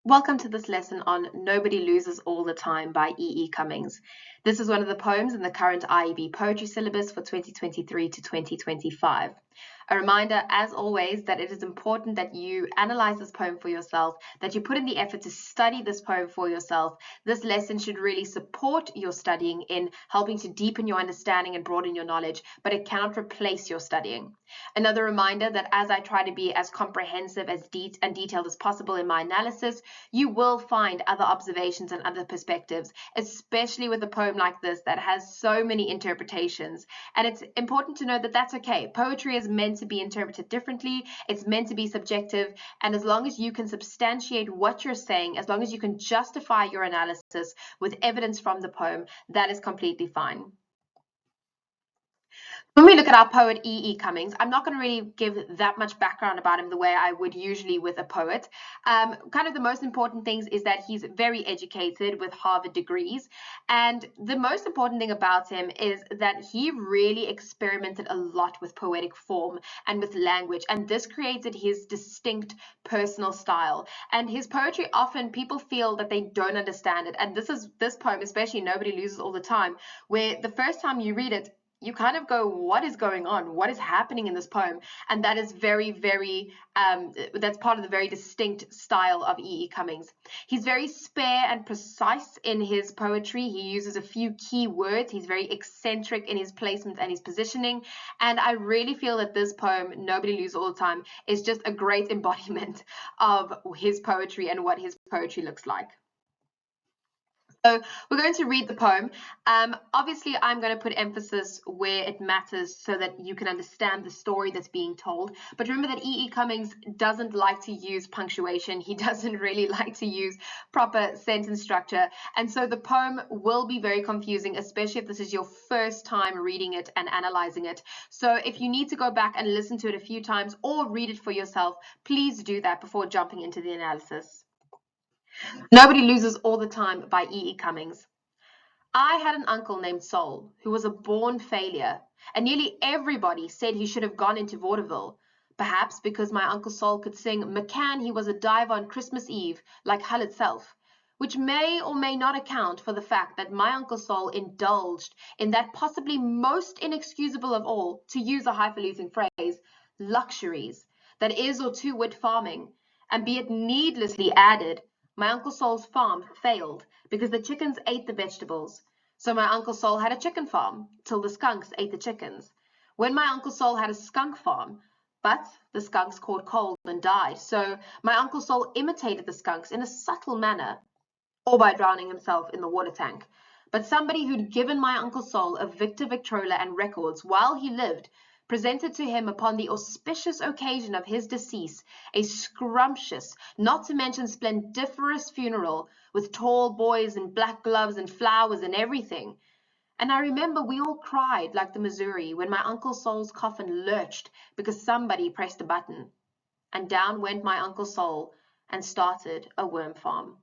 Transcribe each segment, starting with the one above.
Welcome to this lesson on Nobody Loses All the Time by E.E. Cummings. This is one of the poems in the current IEB Poetry syllabus for 2023 to 2025. A reminder, as always, that it is important that you analyze this poem for yourself, that you put in the effort to study this poem for yourself. This lesson should really support your studying in helping to deepen your understanding and broaden your knowledge, but it cannot replace your studying. Another reminder that as I try to be as comprehensive and detailed as possible in my analysis, you will find other observations and other perspectives, especially with a poem like this that has so many interpretations. And it's important to know that that's okay. Poetry is meant to be interpreted differently. It's meant to be subjective. And as long as you can substantiate what you're saying, as long as you can justify your analysis with evidence from the poem, that is completely fine. When we look at our poet E.E. Cummings, I'm not going to really give that much background about him the way I would usually with a poet. Kind of the most important things is that he's very educated with Harvard degrees. And the most important thing about him is that he really experimented a lot with poetic form and with language. And this created his distinct personal style. And his poetry, often people feel that they don't understand it. And this poem, especially Nobody Loses All the Time, where the first time you read it, you kind of go, what is going on? What is happening in this poem? And that is that's part of the very distinct style of E.E. Cummings. He's very spare and precise in his poetry. He uses a few key words. He's very eccentric in his placement and his positioning. And I really feel that this poem, Nobody Loses All the Time, is just a great embodiment of his poetry and what his poetry looks like. So we're going to read the poem. Obviously, I'm going to put emphasis where it matters so that you can understand the story that's being told. But remember that E.E. Cummings doesn't like to use punctuation. He doesn't really like to use proper sentence structure. And so the poem will be very confusing, especially if this is your first time reading it and analyzing it. So if you need to go back and listen to it a few times or read it for yourself, please do that before jumping into the analysis. Nobody Loses All the Time by E.E. Cummings. I had an uncle named Sol who was a born failure, and nearly everybody said he should have gone into vaudeville. Perhaps because my Uncle Sol could sing McCann he was a diver on Christmas Eve, like Hull itself, which may or may not account for the fact that my Uncle Sol indulged in that possibly most inexcusable of all, to use a highfalutin phrase, luxuries, that is or to wit farming, and be it needlessly added, my Uncle Sol's farm failed because the chickens ate the vegetables. So my Uncle Sol had a chicken farm till the skunks ate the chickens. When my Uncle Sol had a skunk farm, but the skunks caught cold and died. So my Uncle Sol imitated the skunks in a subtle manner, or by drowning himself in the water tank. But somebody who'd given my Uncle Sol a Victor Victrola and records while he lived presented to him upon the auspicious occasion of his decease a scrumptious, not to mention splendiferous funeral, with tall boys in black gloves and flowers and everything. And I remember we all cried like the Missouri when my Uncle Sol's coffin lurched because somebody pressed a button. And down went my Uncle Sol and started a worm farm.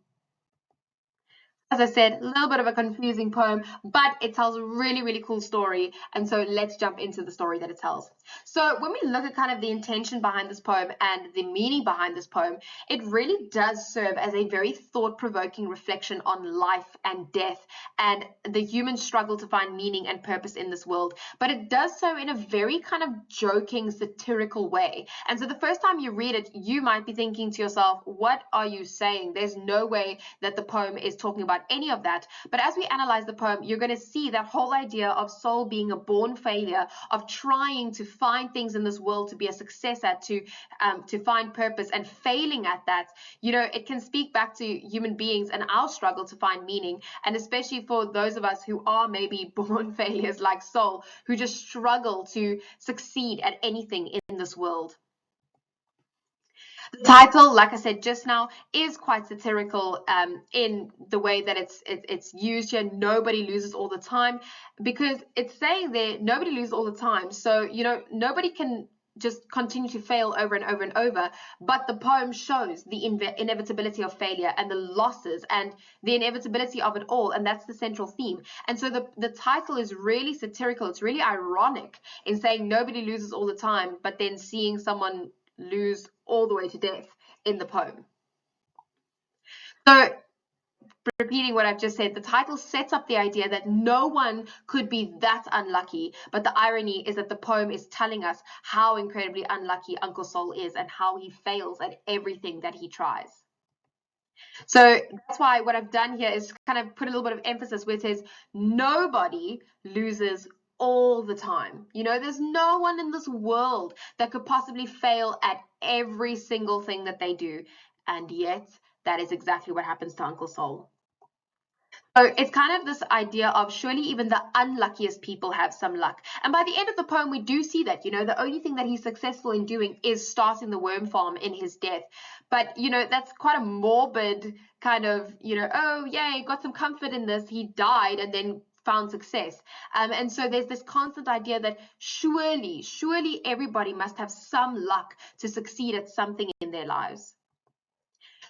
As I said, a little bit of a confusing poem, but it tells a really, really cool story. And so let's jump into the story that it tells. So when we look at kind of the intention behind this poem and the meaning behind this poem, it really does serve as a very thought-provoking reflection on life and death and the human struggle to find meaning and purpose in this world. But it does so in a very kind of joking, satirical way. And so the first time you read it, you might be thinking to yourself, what are you saying? There's no way that the poem is talking about any of that. But as we analyze the poem, you're going to see that whole idea of Sol being a born failure, of trying to find things in this world to be a success at, to find purpose, and failing at that. You know, it can speak back to human beings and our struggle to find meaning, and especially for those of us who are maybe born failures like Sol, who just struggle to succeed at anything in this world. The title, like I said just now, is quite satirical in the way that it's used here. Nobody loses all the time, because it's saying there nobody loses all the time. So, you know, nobody can just continue to fail over and over and over, but the poem shows the inevitability of failure and the losses and the inevitability of it all, and that's the central theme. And so the title is really satirical. It's really ironic in saying nobody loses all the time, but then seeing someone lose all the way to death in the poem. So, repeating what I've just said, the title sets up the idea that no one could be that unlucky, but the irony is that the poem is telling us how incredibly unlucky Uncle Sol is and how he fails at everything that he tries. So that's why what I've done here is kind of put a little bit of emphasis where it says nobody loses all the time. You know, there's no one in this world that could possibly fail at every single thing that they do. And yet, that is exactly what happens to Uncle Sol. So it's kind of this idea of surely even the unluckiest people have some luck. And by the end of the poem, we do see that, you know, the only thing that he's successful in doing is starting the worm farm in his death. But, you know, that's quite a morbid kind of, you know, oh, yay, got some comfort in this. He died and then found success. And so there's this constant idea that surely everybody must have some luck to succeed at something in their lives.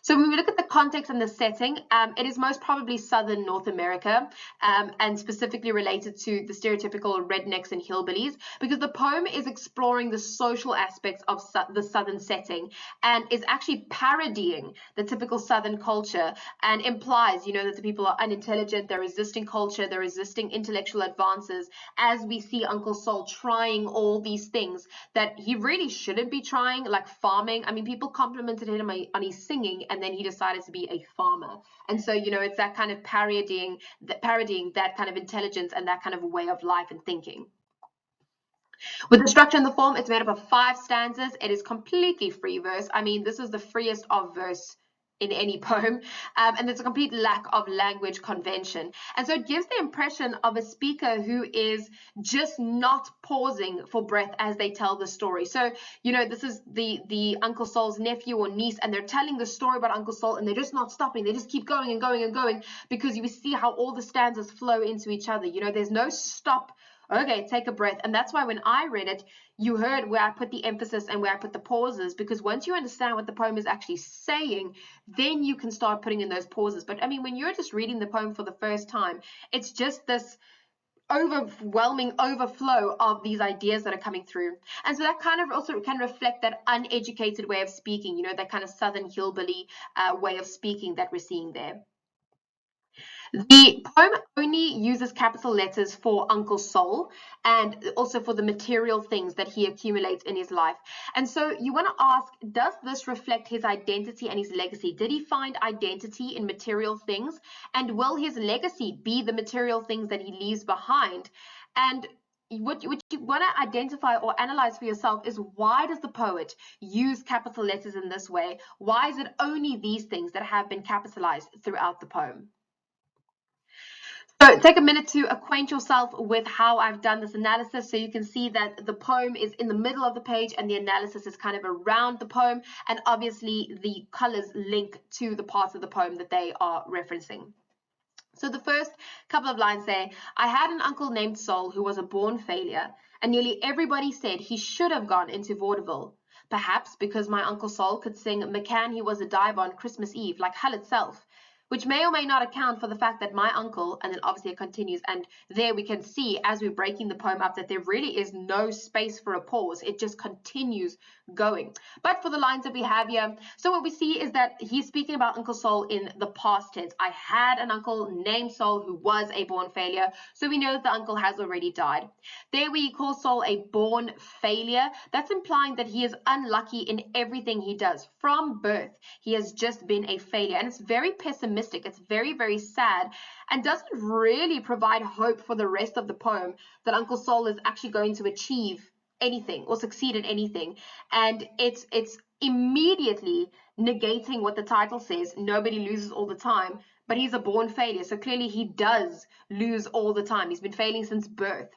So when we look at the context and the setting, it is most probably southern North America, and specifically related to the stereotypical rednecks and hillbillies, because the poem is exploring the social aspects of the southern setting and is actually parodying the typical southern culture and implies, you know, that the people are unintelligent, they're resisting culture, they're resisting intellectual advances, as we see Uncle Sol trying all these things that he really shouldn't be trying, like farming. I mean, people complimented him on his singing, and then he decided to be a farmer. And so, you know, it's that kind of parodying that kind of intelligence and that kind of way of life and thinking. With the structure and the form, it's made up of 5 stanzas. It is completely free verse. I mean, this is the freest of verse in any poem, and there's a complete lack of language convention. And so it gives the impression of a speaker who is just not pausing for breath as they tell the story. So, you know, this is the Uncle Sol's nephew or niece, and they're telling the story about Uncle Sol, and they're just not stopping. They just keep going and going and going, because you see how all the stanzas flow into each other. You know, there's no stop. Okay, take a breath. And that's why when I read it, you heard where I put the emphasis and where I put the pauses, because once you understand what the poem is actually saying, then you can start putting in those pauses. But I mean, when you're just reading the poem for the first time, it's just this overwhelming overflow of these ideas that are coming through. And so that kind of also can reflect that uneducated way of speaking, you know, that kind of southern hillbilly way of speaking that we're seeing there. The poem only uses capital letters for Uncle Sol and also for the material things that he accumulates in his life. And so you want to ask, does this reflect his identity and his legacy? Did he find identity in material things? And will his legacy be the material things that he leaves behind? And what you want to identify or analyze for yourself is, why does the poet use capital letters in this way? Why is it only these things that have been capitalized throughout the poem? So take a minute to acquaint yourself with how I've done this analysis. So you can see that the poem is in the middle of the page and the analysis is kind of around the poem. And obviously the colors link to the parts of the poem that they are referencing. So the first couple of lines say, I had an uncle named Sol who was a born failure, and nearly everybody said he should have gone into vaudeville. Perhaps because my Uncle Sol could sing McCann He Was a Dive on Christmas Eve like Hull itself, which may or may not account for the fact that my uncle, and then obviously it continues, and there we can see as we're breaking the poem up that there really is no space for a pause. It just continues going. But for the lines that we have here, so what we see is that he's speaking about Uncle Sol in the past tense. I had an uncle named Sol who was a born failure, so we know that the uncle has already died. There we call Sol a born failure. That's implying that he is unlucky in everything he does. From birth, he has just been a failure, and it's very pessimistic. It's very, very sad, and doesn't really provide hope for the rest of the poem that Uncle Sol is actually going to achieve anything or succeed in anything. And it's immediately negating what the title says, nobody loses all the time, but he's a born failure. So clearly he does lose all the time. He's been failing since birth.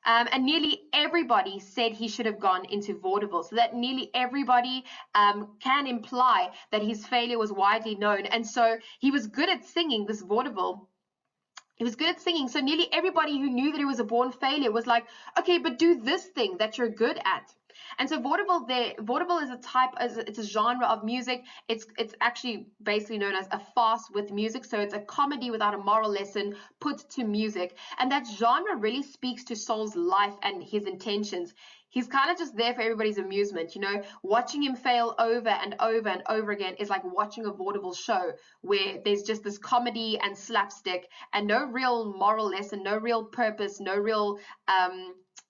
And nearly everybody said he should have gone into vaudeville. So that nearly everybody can imply that his failure was widely known. And so he was good at singing this vaudeville. He was good at singing. So nearly everybody who knew that he was a born failure was like, okay, but do this thing that you're good at. And so vaudeville is a type, it's a genre of music. It's actually basically known as a farce with music. So it's a comedy without a moral lesson put to music. And that genre really speaks to Sol's life and his intentions. He's kind of just there for everybody's amusement, you know. Watching him fail over and over and over again is like watching a vaudeville show where there's just this comedy and slapstick and no real moral lesson, no real purpose, no real,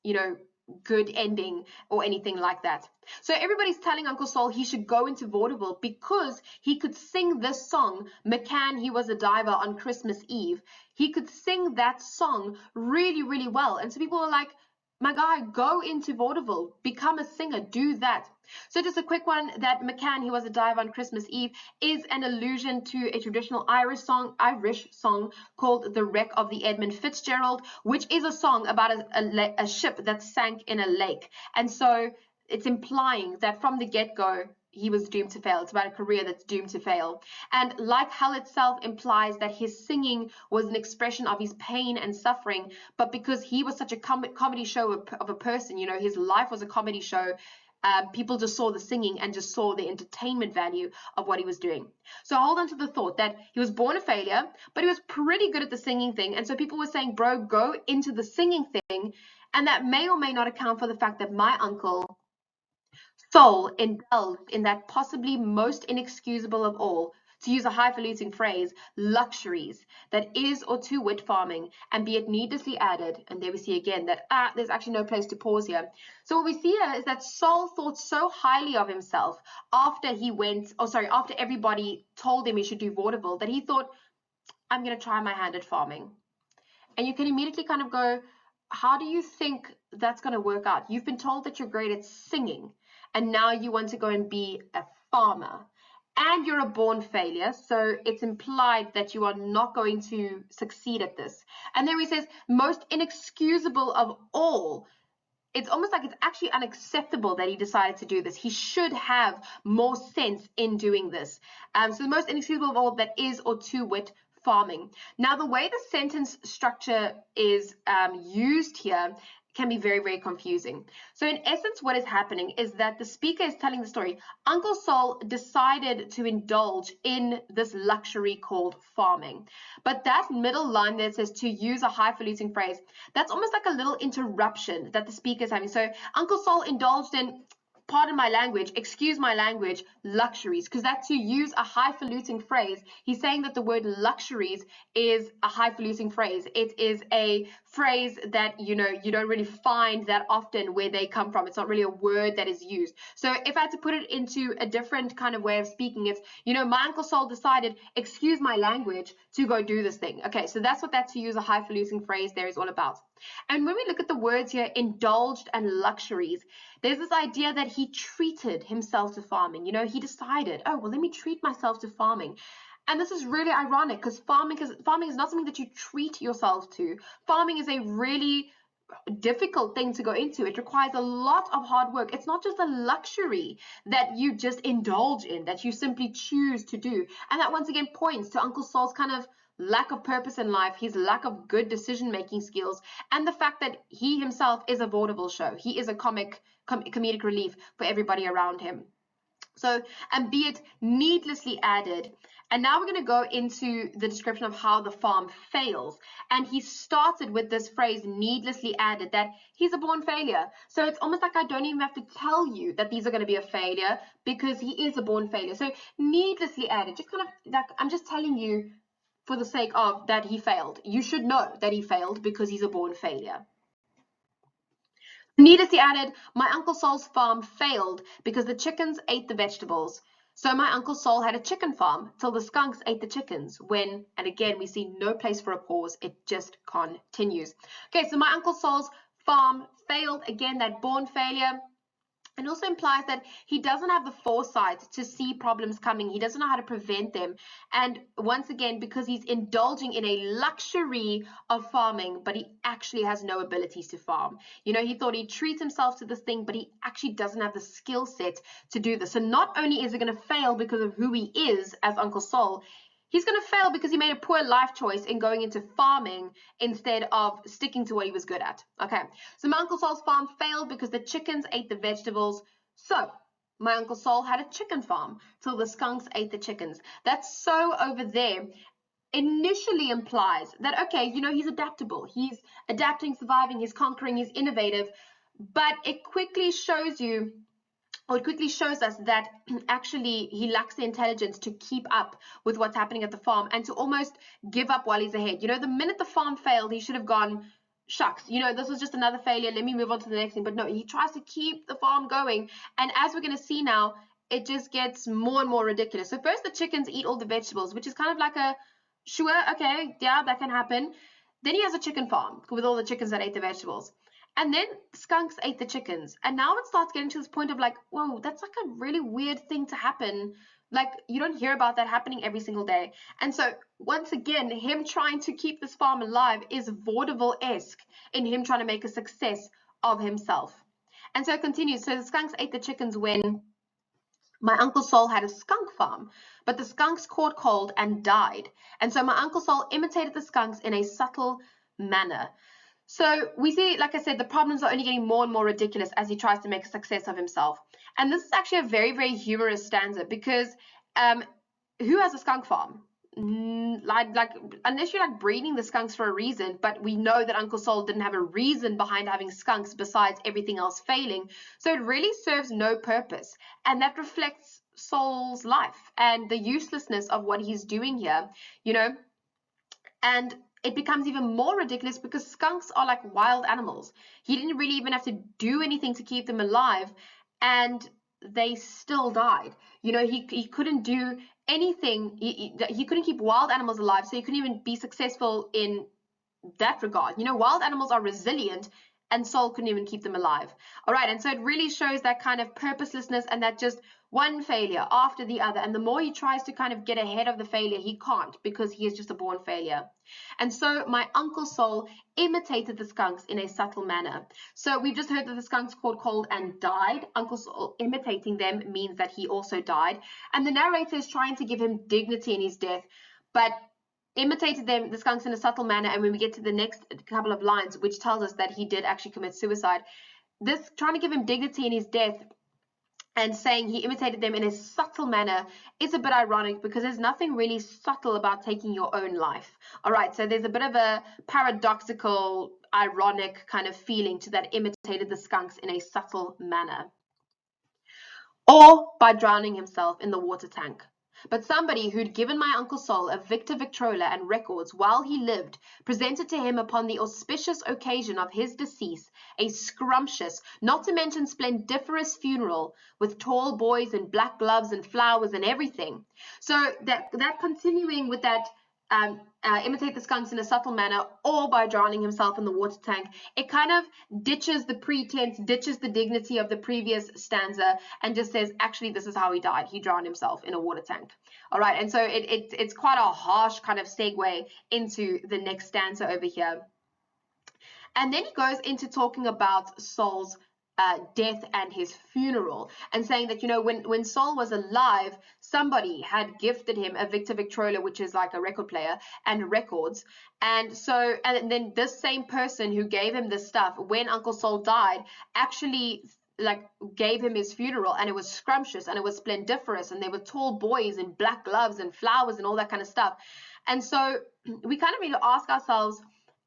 you know, good ending or anything like that. So everybody's telling Uncle Sol he should go into vaudeville because he could sing this song, McCann, He Was a Diver on Christmas Eve. He could sing that song really, really well. And so people were like, my guy, go into vaudeville, become a singer, do that. So just a quick one, that McCann, He Was a Diver on Christmas Eve is an allusion to a traditional Irish song called The Wreck of the Edmund Fitzgerald, which is a song about a ship that sank in a lake. And so it's implying that from the get-go, he was doomed to fail. It's about a career that's doomed to fail. And like hell itself implies that his singing was an expression of his pain and suffering, but because he was such a comedy show of a person, you know, his life was a comedy show, people just saw the singing and just saw the entertainment value of what he was doing. So hold on to the thought that he was born a failure, but he was pretty good at the singing thing. And so people were saying, bro, go into the singing thing. And that may or may not account for the fact that my uncle Sol indulged in that possibly most inexcusable of all, to use a highfalutin phrase, luxuries, that is or to wit farming, and be it needlessly added, and there we see again that there's actually no place to pause here. So what we see here is that Sol thought so highly of himself after after everybody told him he should do vaudeville, that he thought, I'm going to try my hand at farming. And you can immediately kind of go, how do you think that's going to work out? You've been told that you're great at singing, and now you want to go and be a farmer. And you're a born failure, so it's implied that you are not going to succeed at this. And then he says, most inexcusable of all. It's almost like it's actually unacceptable that he decided to do this. He should have more sense in doing this. So the most inexcusable of all, that is or to wit farming. Now, the way the sentence structure is used here can be very, very confusing. So in essence, what is happening is that the speaker is telling the story. Uncle Sol decided to indulge in this luxury called farming. But that middle line that says to use a highfalutin phrase, that's almost like a little interruption that the speaker is having. So Uncle Sol indulged in, pardon my language, excuse my language, luxuries, because that's to use a highfalutin phrase. He's saying that the word luxuries is a highfalutin phrase. It is a phrase that, you know, you don't really find that often where they come from. It's not really a word that is used. So if I had to put it into a different kind of way of speaking, it's, you know, my Uncle Sol decided, excuse my language, to go do this thing. Okay, so that's what that to use a highfalutin phrase there is all about. And when we look at the words here, indulged and luxuries, there's this idea that he treated himself to farming. You know, he decided, oh, well, let me treat myself to farming. And this is really ironic because farming is not something that you treat yourself to. Farming is a really difficult thing to go into. It requires a lot of hard work. It's not just a luxury that you just indulge in, that you simply choose to do. And that once again points to Uncle Sol's kind of lack of purpose in life, his lack of good decision-making skills, and the fact that he himself is a vaudeville show. He is a comedic relief for everybody around him. So, and be it needlessly added. And now we're going to go into the description of how the farm fails. And he started with this phrase, needlessly added, that he's a born failure. So it's almost like I don't even have to tell you that these are going to be a failure because he is a born failure. So needlessly added, just kind of like, I'm just telling you for the sake of that he failed. You should know that he failed because he's a born failure. Needlessly added, my Uncle Sol's farm failed because the chickens ate the vegetables. So my Uncle Sol had a chicken farm till the skunks ate the chickens when, and again, we see no place for a pause. It just continues. Okay, so my Uncle Sol's farm failed. Again, that born failure. And also implies that he doesn't have the foresight to see problems coming. He doesn't know how to prevent them. And once again, because he's indulging in a luxury of farming, but he actually has no abilities to farm. You know, he thought he'd treat himself to this thing, but he actually doesn't have the skill set to do this. So not only is it going to fail because of who he is as Uncle Sol, he's going to fail because he made a poor life choice in going into farming instead of sticking to what he was good at. Okay, so my Uncle Sol's farm failed because the chickens ate the vegetables. So my Uncle Sol had a chicken farm till the skunks ate the chickens. That's so over there initially implies that, okay, you know, he's adaptable. He's adapting, surviving, he's conquering, he's innovative. But it quickly shows you, or it quickly shows us that actually he lacks the intelligence to keep up with what's happening at the farm and to almost give up while he's ahead. You know, the minute the farm failed, he should have gone, shucks, you know, this was just another failure, let me move on to the next thing. But no, he tries to keep the farm going. And as we're going to see now, it just gets more and more ridiculous. So first the chickens eat all the vegetables, which is kind of like a, sure, okay, yeah, that can happen. Then he has a chicken farm with all the chickens that ate the vegetables. And then skunks ate the chickens. And now it starts getting to this point of like, whoa, that's like a really weird thing to happen. Like, you don't hear about that happening every single day. And so, once again, him trying to keep this farm alive is vaudeville-esque in him trying to make a success of himself. And so it continues. So the skunks ate the chickens when my Uncle Sol had a skunk farm, but the skunks caught cold and died. And so my Uncle Sol imitated the skunks in a subtle manner. So we see, like I said, the problems are only getting more and more ridiculous as he tries to make a success of himself. And this is actually a very, very humorous stanza because who has a skunk farm? Like unless you're like breeding the skunks for a reason, but we know that Uncle Sol didn't have a reason behind having skunks besides everything else failing. So it really serves no purpose. And that reflects Sol's life and the uselessness of what he's doing here, you know. And it becomes even more ridiculous because skunks are like wild animals. He didn't really even have to do anything to keep them alive, and they still died. You know, he couldn't do anything. He couldn't keep wild animals alive, so he couldn't even be successful in that regard. You know, wild animals are resilient, and Sol couldn't even keep them alive. All right, and so it really shows that kind of purposelessness and that just one failure after the other. And the more he tries to kind of get ahead of the failure, he can't because he is just a born failure. And so my Uncle Sol imitated the skunks in a subtle manner. So we've just heard that the skunks caught cold and died. Uncle Sol imitating them means that he also died. And the narrator is trying to give him dignity in his death, but imitated them, the skunks, in a subtle manner. And when we get to the next couple of lines, which tells us that he did actually commit suicide, this trying to give him dignity in his death and saying he imitated them in a subtle manner is a bit ironic because there's nothing really subtle about taking your own life. All right, so there's a bit of a paradoxical, ironic kind of feeling to that imitated the skunks in a subtle manner. Or by drowning himself in the water tank. But somebody who'd given my Uncle Sol a Victor Victrola and records while he lived presented to him upon the auspicious occasion of his decease a scrumptious, not to mention splendiferous funeral, with tall boys in black gloves and flowers and everything. So that continuing with that imitate the skunks in a subtle manner or by drowning himself in the water tank, it kind of ditches the pretense, ditches the dignity of the previous stanza and just says, actually, this is how he died. He drowned himself in a water tank. All right, and so it's quite a harsh kind of segue into the next stanza over here. And then he goes into talking about Sol's death and his funeral, and saying that, you know, when Sol was alive, somebody had gifted him a Victor Victrola, which is like a record player, and records. And so, and then this same person who gave him this stuff, when Uncle Sol died, actually like gave him his funeral, and it was scrumptious and it was splendiferous, and there were tall boys in black gloves and flowers and all that kind of stuff. And so we kind of need to ask ourselves,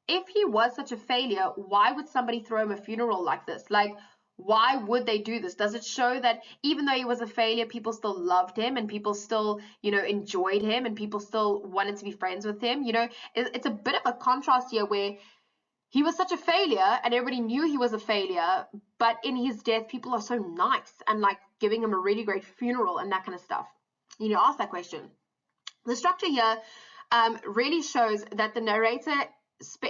if he was such a failure, why would somebody throw him a funeral like this? Like, why would they do this? Does it show that even though he was a failure, people still loved him and people still, you know, enjoyed him and people still wanted to be friends with him? You know, it's a bit of a contrast here where he was such a failure and everybody knew he was a failure, but in his death, people are so nice and like giving him a really great funeral and that kind of stuff. You know, ask that question. The structure here really shows that the narrator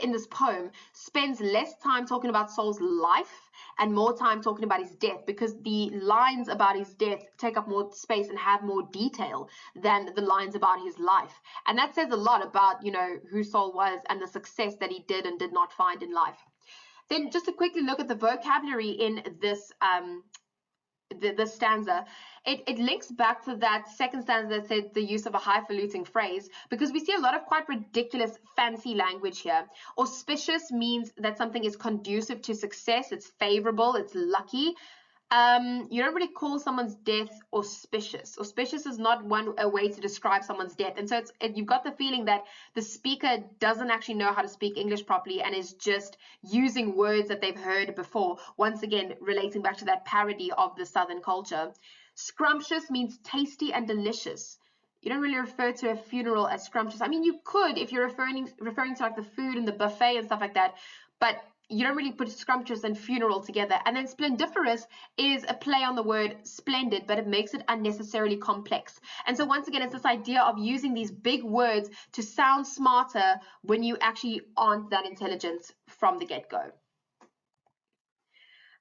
in this poem spends less time talking about Sol's life and more time talking about his death, because the lines about his death take up more space and have more detail than the lines about his life. And that says a lot about, you know, who Sol was and the success that he did and did not find in life. Then just to quickly look at the vocabulary in this the stanza, it links back to that second stanza that said the use of a highfalutin phrase, because we see a lot of quite ridiculous fancy language here. Auspicious means that something is conducive to success, it's favorable, it's lucky. You don't really call someone's death auspicious. Auspicious is not a way to describe someone's death. And so you've got the feeling that the speaker doesn't actually know how to speak English properly and is just using words that they've heard before. Once again, relating back to that parody of the Southern culture. Scrumptious means tasty and delicious. You don't really refer to a funeral as scrumptious. I mean, you could if you're referring to like the food and the buffet and stuff like that, but you don't really put scrumptious and funeral together. And then splendiferous is a play on the word splendid, but it makes it unnecessarily complex. And so once again, it's this idea of using these big words to sound smarter when you actually aren't that intelligent from the get-go.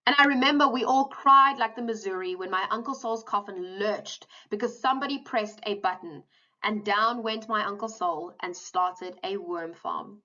And I remember we all cried like the Missouri when my Uncle Sol's coffin lurched because somebody pressed a button, and down went my Uncle Sol and started a worm farm.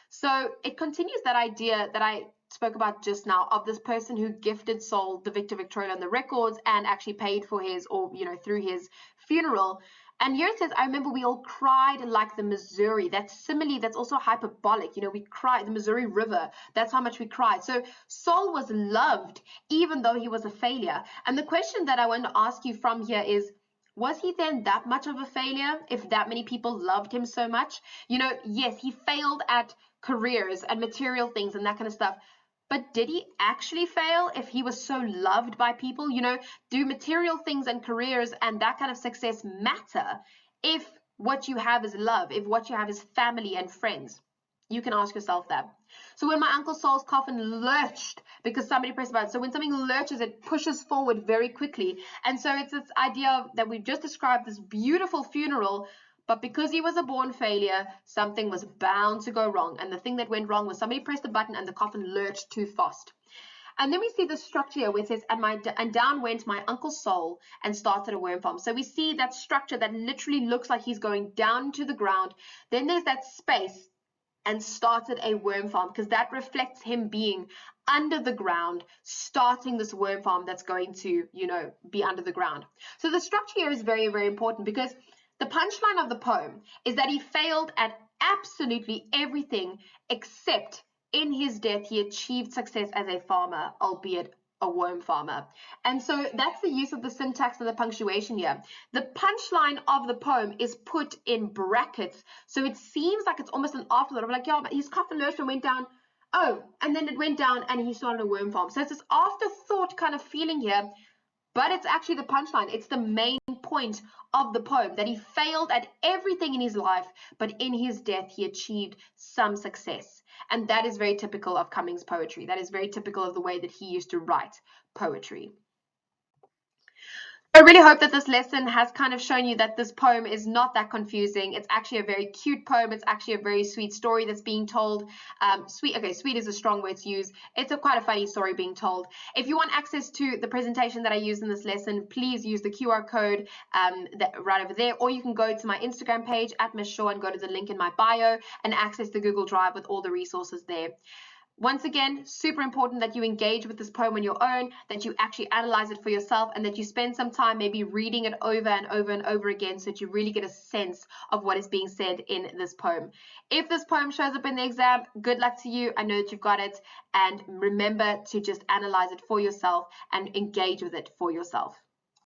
So it continues that idea that I spoke about just now of this person who gifted Sol the Victor Victrola and the records and actually paid for his, or through his funeral. And here it says, I remember we all cried like the Missouri. That simile, that's also hyperbolic. We cried, the Missouri River, that's how much we cried. So Sol was loved even though he was a failure. And the question that I want to ask you from here is, was he then that much of a failure if that many people loved him so much? Yes, he failed at careers and material things and that kind of stuff. But did he actually fail if he was so loved by people? Do material things and careers and that kind of success matter if what you have is love, if what you have is family and friends? You can ask yourself that. So when my Uncle Sol's coffin lurched because somebody pressed a button. So when something lurches, it pushes forward very quickly. And so it's this idea that we've just described, this beautiful funeral, but because he was a born failure, something was bound to go wrong. And the thing that went wrong was somebody pressed a button and the coffin lurched too fast. And then we see the structure here where it says, and down went my Uncle Sol and started a worm farm. So we see that structure that literally looks like he's going down to the ground. Then there's that space and started a worm farm, because that reflects him being under the ground, starting this worm farm that's going to, be under the ground. So the structure here is very, very important, because the punchline of the poem is that he failed at absolutely everything except in his death he achieved success as a farmer, albeit a worm farmer. And so that's the use of the syntax and the punctuation here. The punchline of the poem is put in brackets, so it seems like it's almost an afterthought of like, yeah, but his coffin lurched and went down. Oh, and then it went down and he started a worm farm. So it's this afterthought kind of feeling here, but it's actually the punchline. It's the main point of the poem, that he failed at everything in his life, but in his death he achieved some success. And that is very typical of Cummings' poetry. That is very typical of the way that he used to write poetry. I really hope that this lesson has kind of shown you that this poem is not that confusing. It's actually a very cute poem. It's actually a very sweet story that's being told. Sweet is a strong word to use. It's quite a funny story being told. If you want access to the presentation that I used in this lesson, please use the QR code right over there, or you can go to my Instagram page at Miss Shaw and go to the link in my bio and access the Google Drive with all the resources there. Once again, super important that you engage with this poem on your own, that you actually analyze it for yourself, and that you spend some time maybe reading it over and over and over again so that you really get a sense of what is being said in this poem. If this poem shows up in the exam, good luck to you. I know that you've got it. And remember to just analyze it for yourself and engage with it for yourself.